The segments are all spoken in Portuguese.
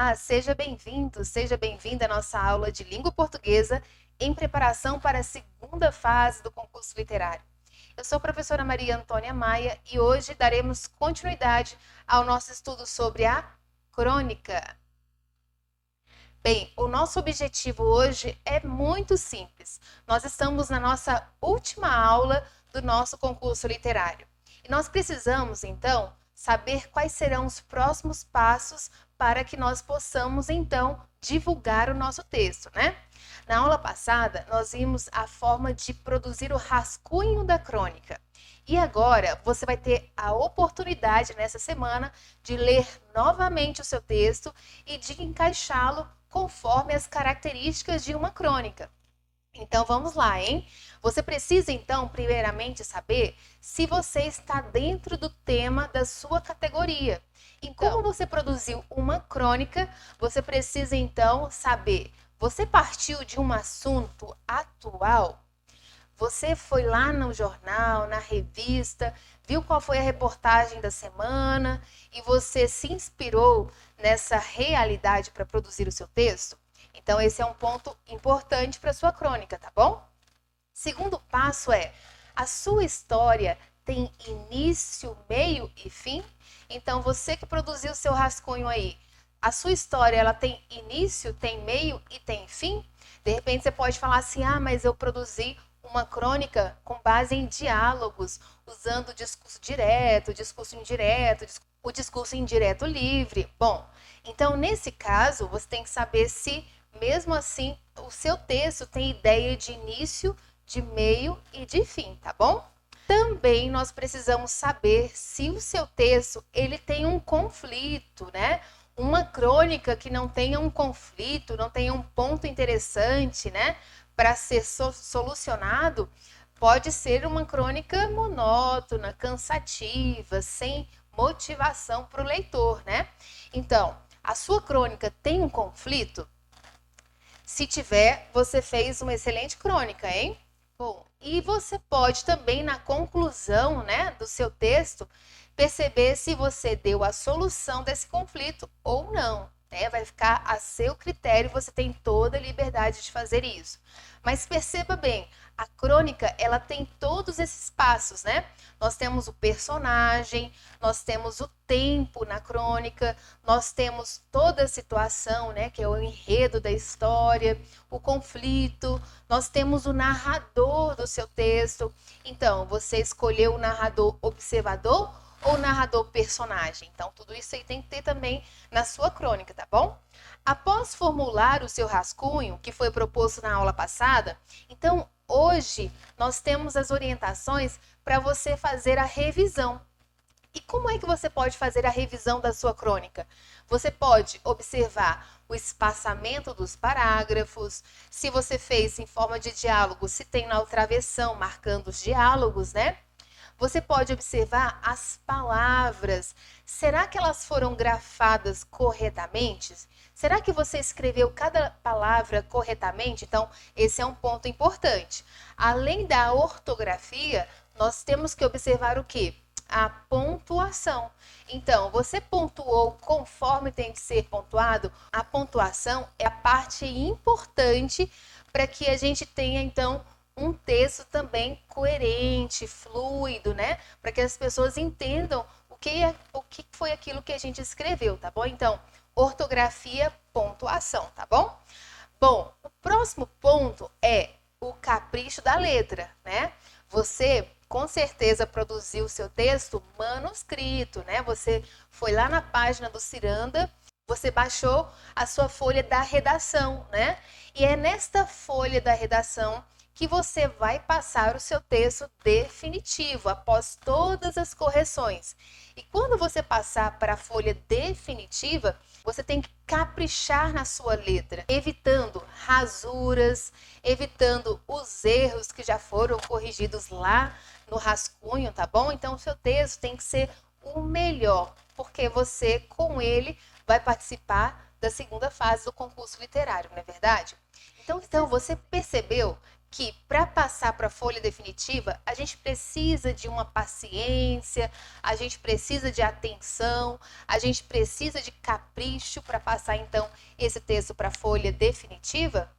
Olá, seja bem-vindo, seja bem-vinda à nossa aula de língua portuguesa em preparação para a segunda fase do concurso literário. Eu sou a professora Maria Antônia Maia e hoje daremos continuidade ao nosso estudo sobre a crônica. Bem, o nosso objetivo hoje é muito simples. Nós estamos na nossa última aula do nosso concurso literário. E nós precisamos, então, saber quais serão os próximos passos para que nós possamos, então, divulgar o nosso texto, né? Na aula passada, nós vimos a forma de produzir o rascunho da crônica. E agora você vai ter a oportunidade nessa semana de ler novamente o seu texto e de encaixá-lo conforme as características de uma crônica. Então vamos lá, hein? Você precisa então, primeiramente, saber se você está dentro do tema da sua categoria. E como você produziu uma crônica, você precisa então saber: você partiu de um assunto atual? Você foi lá no jornal, na revista, viu qual foi a reportagem da semana e você se inspirou nessa realidade para produzir o seu texto? Então, esse é um ponto importante para a sua crônica, tá bom? Segundo passo é: a sua história tem início, meio e fim? Então, você que produziu o seu rascunho aí, a sua história ela tem início, tem meio e tem fim? De repente você pode falar assim: ah, mas eu produzi uma crônica com base em diálogos, usando discurso direto, discurso indireto, o discurso indireto livre. Bom, então nesse caso você tem que saber se, mesmo assim, o seu texto tem ideia de início, de meio e de fim, tá bom? Também nós precisamos saber se o seu texto ele tem um conflito, né? Uma crônica que não tenha um conflito, não tenha um ponto interessante, né? Para ser solucionado, pode ser uma crônica monótona, cansativa, sem motivação para o leitor, né? Então, a sua crônica tem um conflito? Se tiver, você fez uma excelente crônica, hein? Bom, e você pode também, na conclusão, né, do seu texto, perceber se você deu a solução desse conflito ou não. Né? Vai ficar a seu critério, você tem toda a liberdade de fazer isso. Mas perceba bem, a crônica ela tem todos esses passos, né? Nós temos o personagem, nós temos o tempo na crônica, nós temos toda a situação, né, que é o enredo da história, o conflito, nós temos o narrador do seu texto. Então, você escolheu o narrador observador ou narrador personagem? Então, tudo isso aí tem que ter também na sua crônica, tá bom? Após formular o seu rascunho, que foi proposto na aula passada, então hoje nós temos as orientações para você fazer a revisão. E como é que você pode fazer a revisão da sua crônica? Você pode observar o espaçamento dos parágrafos, se você fez em forma de diálogo, se tem na outra versão marcando os diálogos, né? Você pode observar as palavras. Será que elas foram grafadas corretamente? Será que você escreveu cada palavra corretamente? Então, esse é um ponto importante. Além da ortografia, nós temos que observar o quê? A pontuação. Então, você pontuou conforme tem que ser pontuado? A pontuação é a parte importante para que a gente tenha, então, um texto também coerente, fluido, né? Para que as pessoas entendam o que foi aquilo que a gente escreveu, tá bom? Então, ortografia, pontuação, tá bom? Bom, o próximo ponto é o capricho da letra, né? Você com certeza produziu o seu texto manuscrito, né? Você foi lá na página do Ciranda, você baixou a sua folha da redação, né? E é nesta folha da redação que você vai passar o seu texto definitivo, após todas as correções. E quando você passar para a folha definitiva, você tem que caprichar na sua letra, evitando rasuras, evitando os erros que já foram corrigidos lá no rascunho, tá bom? Então, o seu texto tem que ser o melhor, porque você, com ele, vai participar da segunda fase do concurso literário, não é verdade? Então você percebeu que para passar para a folha definitiva, a gente precisa de uma paciência, a gente precisa de atenção, a gente precisa de capricho para passar então esse texto para a folha definitiva?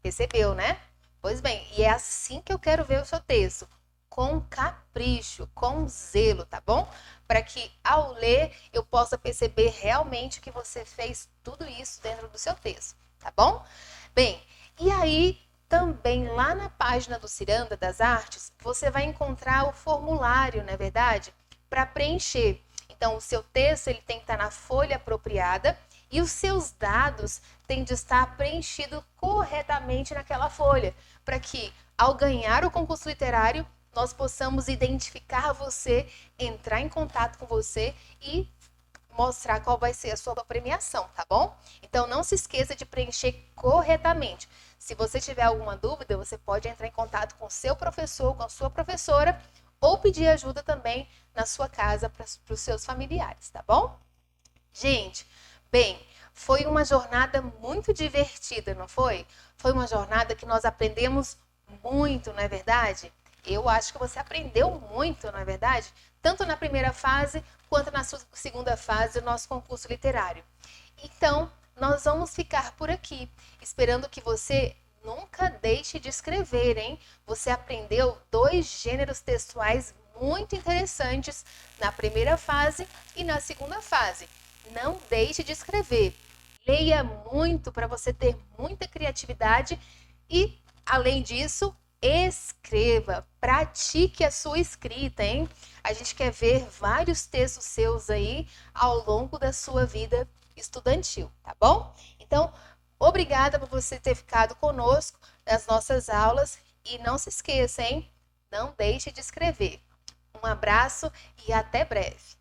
Percebeu, né? Pois bem, e é assim que eu quero ver o seu texto, com capricho, com zelo, tá bom? Para que ao ler eu possa perceber realmente que você fez tudo isso dentro do seu texto, tá bom? Bem, e aí também lá na página do Ciranda das Artes, você vai encontrar o formulário, não é verdade? Para preencher. Então, o seu texto ele tem que estar na folha apropriada e os seus dados têm de estar preenchidos corretamente naquela folha, para que ao ganhar o concurso literário, nós possamos identificar você, entrar em contato com você e mostrar qual vai ser a sua premiação, tá bom? Então não se esqueça de preencher corretamente. Se você tiver alguma dúvida, você pode entrar em contato com o seu professor, com a sua professora, ou pedir ajuda também na sua casa para os seus familiares, tá bom? Gente, bem, foi uma jornada muito divertida, não foi? Foi uma jornada que nós aprendemos muito, não é verdade? Eu acho que você aprendeu muito, não é verdade? Tanto na primeira fase quanto na segunda fase do nosso concurso literário. Então, nós vamos ficar por aqui, esperando que você nunca deixe de escrever, hein? Você aprendeu 2 gêneros textuais muito interessantes na primeira fase e na segunda fase. Não deixe de escrever. Leia muito para você ter muita criatividade e, além disso, escreva, pratique a sua escrita, hein? A gente quer ver vários textos seus aí ao longo da sua vida estudantil, tá bom? Então, obrigada por você ter ficado conosco nas nossas aulas e não se esqueça, hein? Não deixe de escrever. Um abraço e até breve.